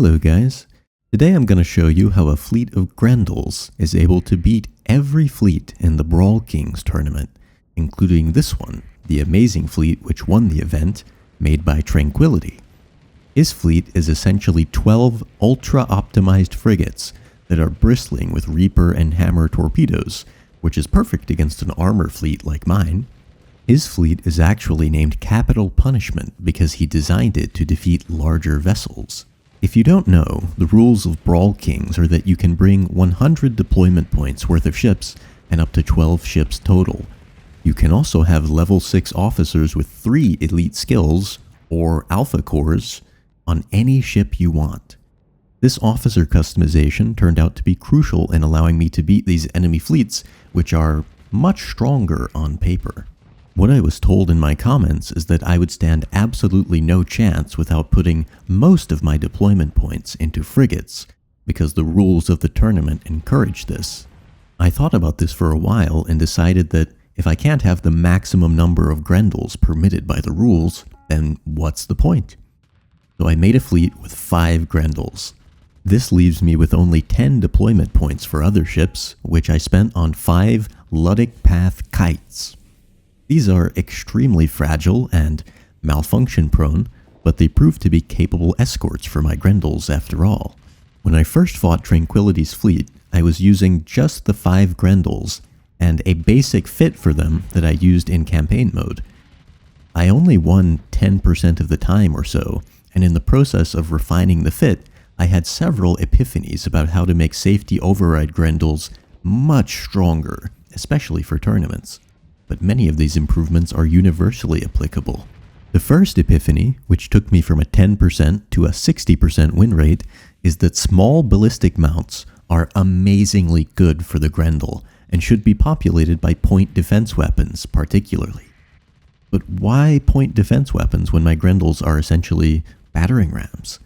Hello guys, today I'm going to show you how a fleet of Grendels is able to beat every fleet in the Brawl Kings tournament, including this one, the amazing fleet which won the event, made by Tranquility. His fleet is essentially 12 ultra-optimized frigates that are bristling with Reaper and Hammer torpedoes, which is perfect against an armor fleet like mine. His fleet is actually named Capital Punishment because he designed it to defeat larger vessels. If you don't know, the rules of Brawl Kings are that you can bring 100 deployment points worth of ships and up to 12 ships total. You can also have level 6 officers with 3 elite skills, or alpha cores, on any ship you want. This officer customization turned out to be crucial in allowing me to beat these enemy fleets, which are much stronger on paper. What I was told in my comments is that I would stand absolutely no chance without putting most of my deployment points into frigates, because the rules of the tournament encourage this. I thought about this for a while and decided that if I can't have the maximum number of Grendels permitted by the rules, then what's the point? So I made a fleet with 5 Grendels. This leaves me with only 10 deployment points for other ships, which I spent on 5 Luddic Path Kites. These are extremely fragile and malfunction prone, but they prove to be capable escorts for my Grendels after all. When I first fought Tranquility's fleet, I was using just the 5 Grendels and a basic fit for them that I used in campaign mode. I only won 10% of the time or so, and in the process of refining the fit, I had several epiphanies about how to make safety override Grendels much stronger, especially for tournaments. But many of these improvements are universally applicable. The first epiphany, which took me from a 10% to a 60% win rate, is that small ballistic mounts are amazingly good for the Grendel and should be populated by point defense weapons particularly. But why point defense weapons when my Grendels are essentially battering rams?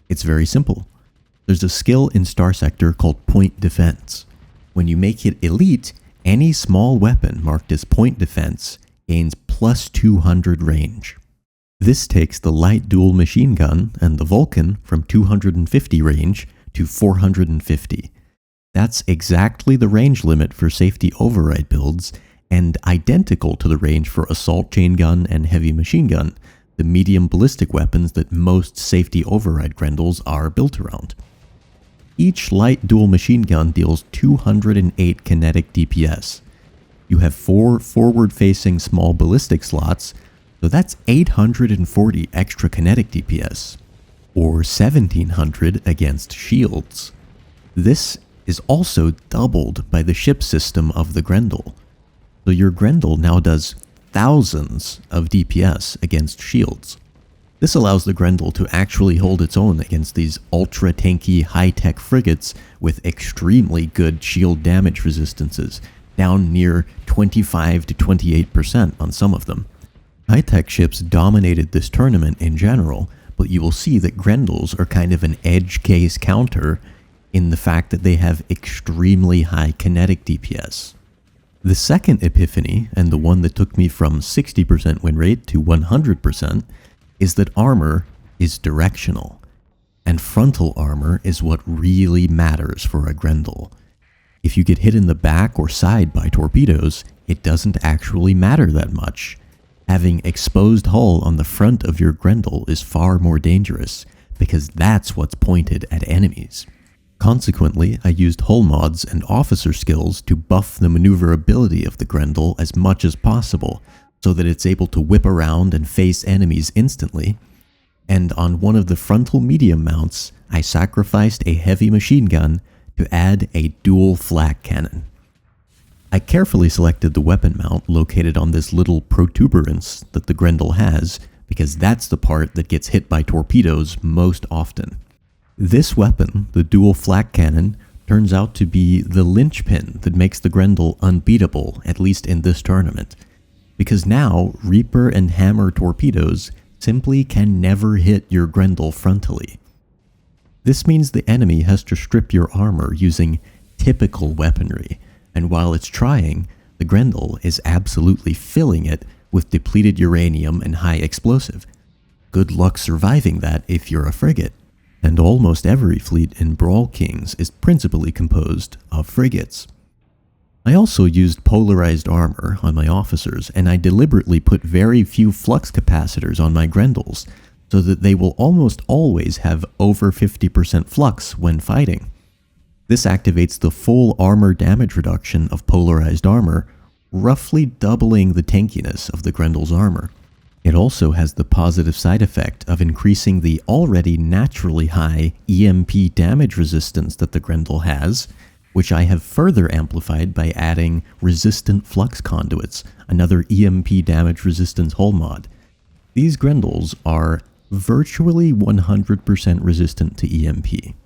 It's very simple. There's a skill in Star Sector called point defense. When you make it elite, any small weapon marked as point defense gains plus 200 range. This takes the light dual machine gun and the Vulcan from 250 range to 450. That's exactly the range limit for safety override builds and identical to the range for assault chain gun and heavy machine gun, the medium ballistic weapons that most safety override Grendels are built around. Each light dual machine gun deals 208 kinetic DPS. You have 4 forward-facing small ballistic slots, so that's 840 extra kinetic DPS, or 1700 against shields. This is also doubled by the ship system of the Grendel, so your Grendel now does thousands of DPS against shields. This allows the Grendel to actually hold its own against these ultra-tanky high-tech frigates with extremely good shield damage resistances, down near 25 to 28% on some of them. High-tech ships dominated this tournament in general, but you will see that Grendels are kind of an edge case counter in the fact that they have extremely high kinetic DPS. The second epiphany, and the one that took me from 60% win rate to 100%, is that armor is directional, and frontal armor is what really matters for a Grendel. If you get hit in the back or side by torpedoes, it doesn't actually matter that much. Having exposed hull on the front of your Grendel is far more dangerous, because that's what's pointed at enemies. Consequently, I used hull mods and officer skills to buff the maneuverability of the Grendel as much as possible, so that it's able to whip around and face enemies instantly. And on one of the frontal medium mounts, I sacrificed a heavy machine gun to add a dual flak cannon. I carefully selected the weapon mount located on this little protuberance that the Grendel has, because that's the part that gets hit by torpedoes most often. This weapon, the dual flak cannon, turns out to be the linchpin that makes the Grendel unbeatable, at least in this tournament. Because now, Reaper and Hammer torpedoes simply can never hit your Grendel frontally. This means the enemy has to strip your armor using typical weaponry, and while it's trying, the Grendel is absolutely filling it with depleted uranium and high explosive. Good luck surviving that if you're a frigate. And almost every fleet in Brawl Kings is principally composed of frigates. I also used polarized armor on my officers, and I deliberately put very few flux capacitors on my Grendels, so that they will almost always have over 50% flux when fighting. This activates the full armor damage reduction of polarized armor, roughly doubling the tankiness of the Grendel's armor. It also has the positive side effect of increasing the already naturally high EMP damage resistance that the Grendel has, which I have further amplified by adding resistant flux conduits, another EMP damage resistance hull mod. These Grendels are virtually 100% resistant to EMP.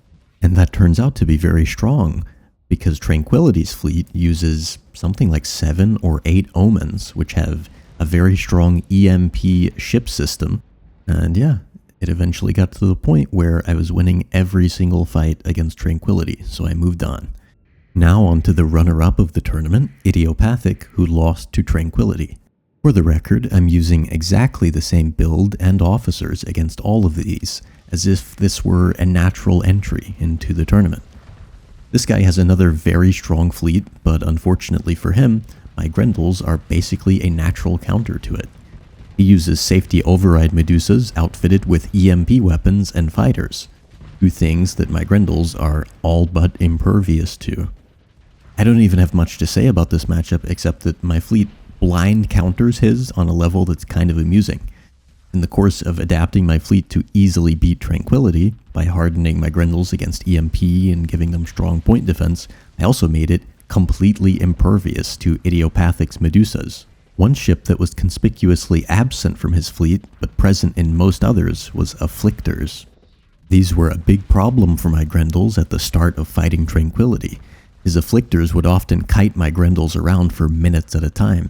And that turns out to be very strong, because Tranquility's fleet uses something like 7 or 8 omens, which have a very strong EMP ship system. And yeah, it eventually got to the point where I was winning every single fight against Tranquility, so I moved on. Now on to the runner-up of the tournament, Idiopathic, who lost to Tranquility. For the record, I'm using exactly the same build and officers against all of these, as if this were a natural entry into the tournament. This guy has another very strong fleet, but unfortunately for him, my Grendels are basically a natural counter to it. He uses safety override medusas outfitted with EMP weapons and fighters, two things that my Grendels are all but impervious to. I don't even have much to say about this matchup except that my fleet blind counters his on a level that's kind of amusing. In the course of adapting my fleet to easily beat Tranquility, by hardening my Grendels against EMP and giving them strong point defense, I also made it completely impervious to Idiopathic's medusas. One ship that was conspicuously absent from his fleet, but present in most others, was afflictors. These were a big problem for my Grendels at the start of fighting Tranquility. His afflictors would often kite my Grendels around for minutes at a time.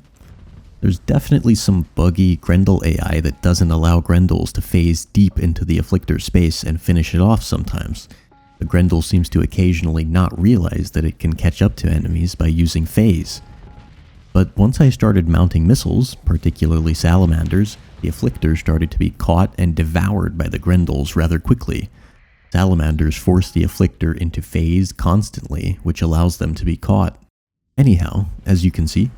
There's definitely some buggy Grendel AI that doesn't allow Grendels to phase deep into the afflictor space and finish it off sometimes. The Grendel seems to occasionally not realize that it can catch up to enemies by using phase. But once I started mounting missiles, particularly salamanders, the afflictors started to be caught and devoured by the Grendels rather quickly. Salamanders force the afflictor into phase constantly, which allows them to be caught. Anyhow, as you can see,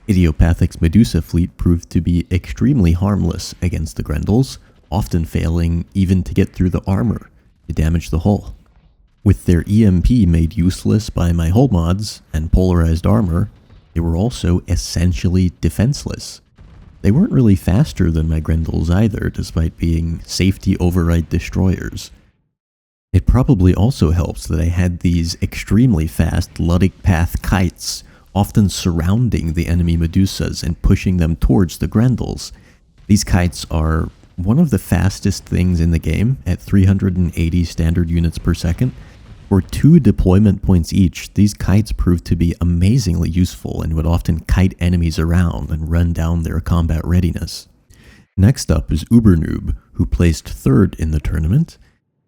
Idiopathic's Medusa fleet proved to be extremely harmless against the Grendels, often failing even to get through the armor to damage the hull. With their EMP made useless by my hull mods and polarized armor, they were also essentially defenseless. They weren't really faster than my Grendels either, despite being safety override destroyers. It probably also helps that I had these extremely fast Luddic Path kites, often surrounding the enemy medusas and pushing them towards the Grendels. These kites are one of the fastest things in the game at 380 standard units per second. For 2 deployment points each, these kites proved to be amazingly useful and would often kite enemies around and run down their combat readiness. Next up is Ubernoob, who placed 3rd in the tournament.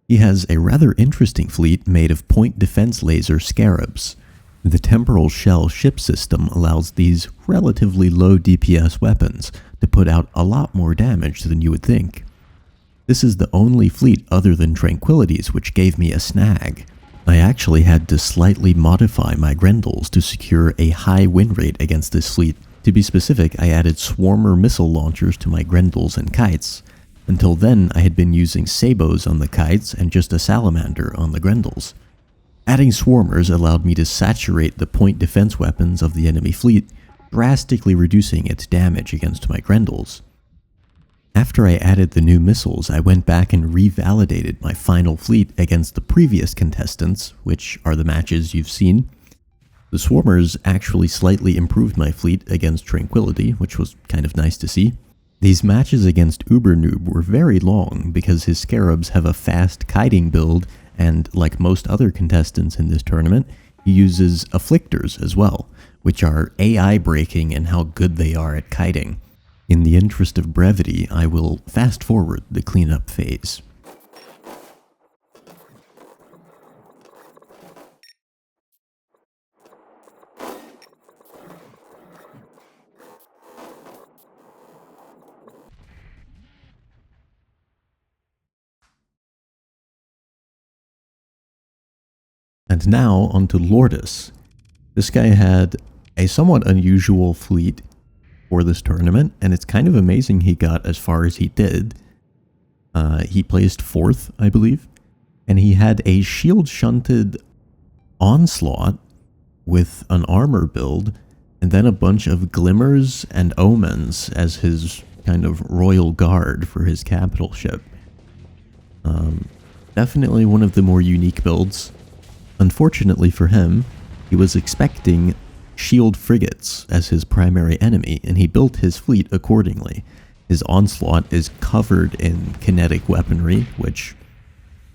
He has a rather interesting fleet made of point defense laser scarabs. The temporal shell ship system allows these relatively low DPS weapons to put out a lot more damage than you would think. This is the only fleet other than Tranquility's which gave me a snag. I actually had to slightly modify my Grendels to secure a high win rate against this fleet. To be specific, I added swarmer missile launchers to my Grendels and kites. Until then, I had been using sabos on the kites and just a salamander on the Grendels. Adding swarmers allowed me to saturate the point defense weapons of the enemy fleet, drastically reducing its damage against my Grendels. After I added the new missiles, I went back and revalidated my final fleet against the previous contestants, which are the matches you've seen. The swarmers actually slightly improved my fleet against Tranquility, which was kind of nice to see. These matches against Ubernoob were very long because his scarabs have a fast kiting build, and like most other contestants in this tournament, he uses afflictors as well, which are AI breaking in how good they are at kiting. In the interest of brevity, I will fast forward the cleanup phase. And now onto Lourdes. This guy had a somewhat unusual fleet for this tournament, and it's kind of amazing he got as far as he did. He placed 4th, I believe, and he had a shield-shunted onslaught with an armor build, and then a bunch of glimmers and omens as his kind of royal guard for his capital ship. Definitely one of the more unique builds. Unfortunately for him, he was expecting shield frigates as his primary enemy, and he built his fleet accordingly. His onslaught is covered in kinetic weaponry, which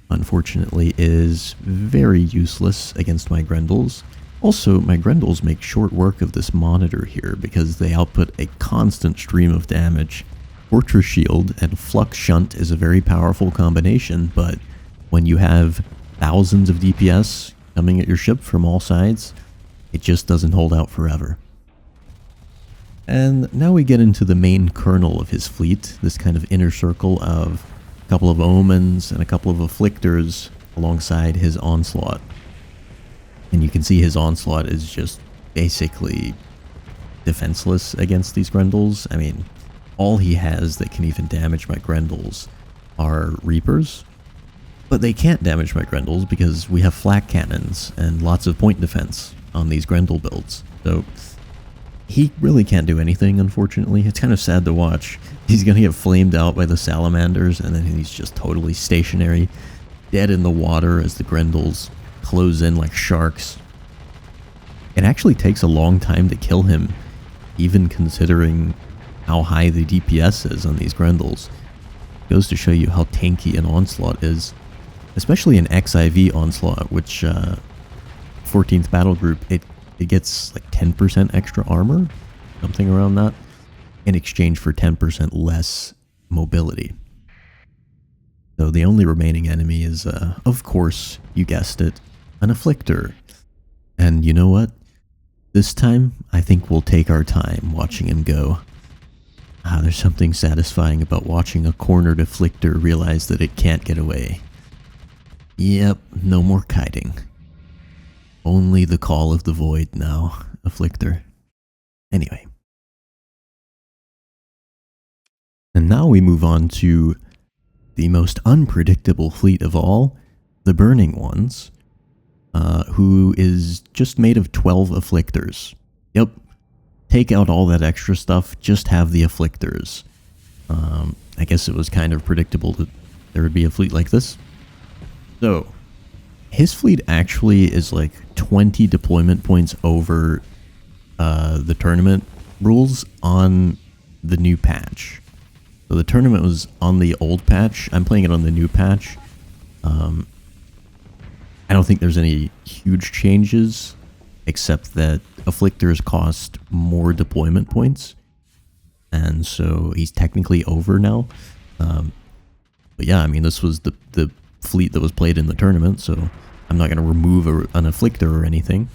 unfortunately is very useless against my Grendels. Also, my Grendels make short work of this monitor here because they output a constant stream of damage. Fortress Shield and Flux Shunt is a very powerful combination, but when you have thousands of DPS coming at your ship from all sides, it just doesn't hold out forever. And now we get into the main kernel of his fleet, this kind of inner circle of a couple of omens and a couple of afflictors alongside his onslaught. And you can see his onslaught is just basically defenseless against these Grendels. I mean, all he has that can even damage my Grendels are Reapers. But they can't damage my Grendels because we have flak cannons and lots of point defense on these Grendel builds. So he really can't do anything, unfortunately. It's kind of sad to watch. He's going to get flamed out by the salamanders, and then he's just totally stationary, dead in the water as the Grendels close in like sharks. It actually takes a long time to kill him, even considering how high the DPS is on these Grendels. It goes to show you how tanky an onslaught is, especially an XIV onslaught, which 14th battle group, it gets like 10% extra armor, something around that, in exchange for 10% less mobility. So the only remaining enemy is, of course, you guessed it, an afflictor. And you know what? This time, I think we'll take our time watching him go. There's something satisfying about watching a cornered afflictor realize that it can't get away. Yep, no more kiting. Only the call of the void now, afflictor. Anyway. And now we move on to the most unpredictable fleet of all, the Burning Ones, who is just made of 12 afflictors. Yep. Take out all that extra stuff, just have the afflictors. I guess it was kind of predictable that there would be a fleet like this. So, his fleet actually is like 20 deployment points over the tournament rules on the new patch. So the tournament was on the old patch. I'm playing it on the new patch. I don't think there's any huge changes, except that afflictors cost more deployment points. And so he's technically over now. But yeah, I mean, this was the fleet that was played in the tournament, so I'm not going to remove an afflictor or anything.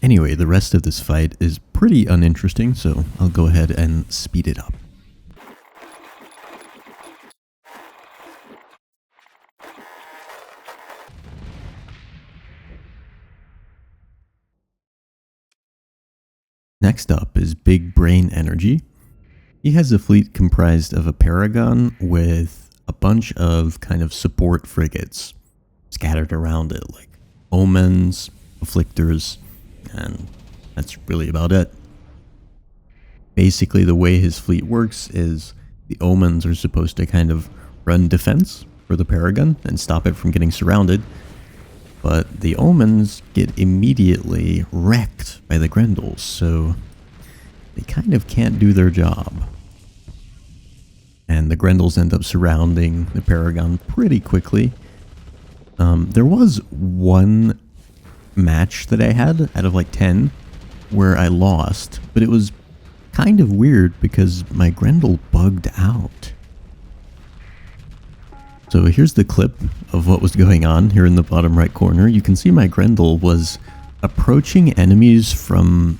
Anyway, the rest of this fight is pretty uninteresting, so I'll go ahead and speed it up. Next up is Big Brain Energy. He has a fleet comprised of a Paragon with a bunch of kind of support frigates scattered around it, like omens, afflictors, and that's really about it. Basically, the way his fleet works is the omens are supposed to kind of run defense for the Paragon and stop it from getting surrounded, but the omens get immediately wrecked by the Grendels, so they kind of can't do their job. And the Grendels end up surrounding the Paragon pretty quickly. There was one match that I had out of like 10 where I lost, but it was kind of weird because my Grendel bugged out. So here's the clip of what was going on here in the bottom right corner. You can see my Grendel was approaching enemies from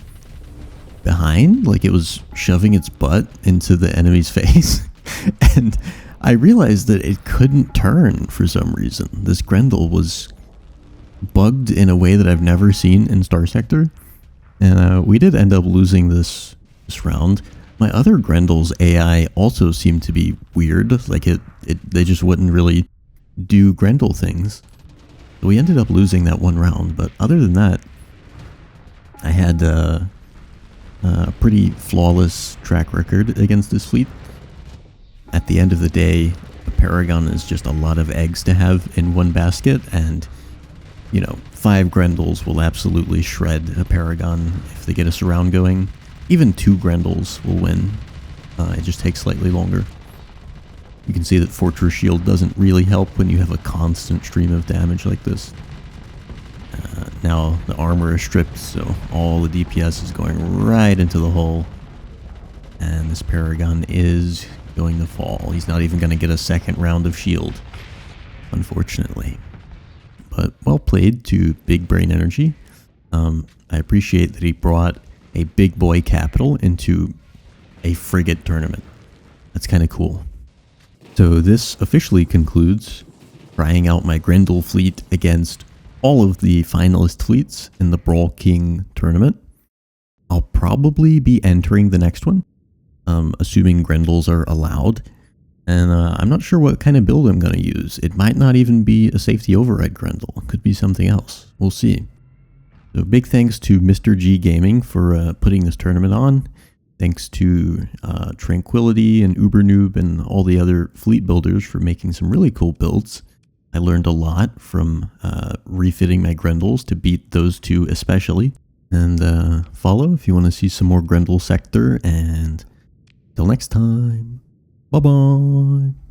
behind, like it was shoving its butt into the enemy's face. And I realized that it couldn't turn for some reason. This Grendel was bugged in a way that I've never seen in Star Sector. And we did end up losing this round. My other Grendels AI also seemed to be weird. Like they just wouldn't really do Grendel things. So we ended up losing that one round. But other than that, I had a pretty flawless track record against this fleet. At the end of the day, a Paragon is just a lot of eggs to have in one basket, and you know, 5 Grendels will absolutely shred a Paragon if they get a surround going. Even 2 Grendels will win. It just takes slightly longer. You can see that Fortress Shield doesn't really help when you have a constant stream of damage like this. Now the armor is stripped, so all the DPS is going right into the hole. And this Paragon is going to fall. He's not even going to get a second round of shield, unfortunately. But well played to Big Brain Energy. I appreciate that he brought a big boy capital into a frigate tournament. That's kind of cool. So this officially concludes trying out my Grendel fleet against all of the finalist fleets in the Brawl King tournament. I'll probably be entering the next one, assuming Grendels are allowed. And I'm not sure what kind of build I'm going to use. It might not even be a safety override Grendel. It could be something else. We'll see. So big thanks to Mr. G Gaming for putting this tournament on. Thanks to Tranquility and Ubernoob and all the other fleet builders for making some really cool builds. I learned a lot from refitting my Grendels to beat those two especially. And follow if you want to see some more Grendel Sector. And till next time. Bye-bye.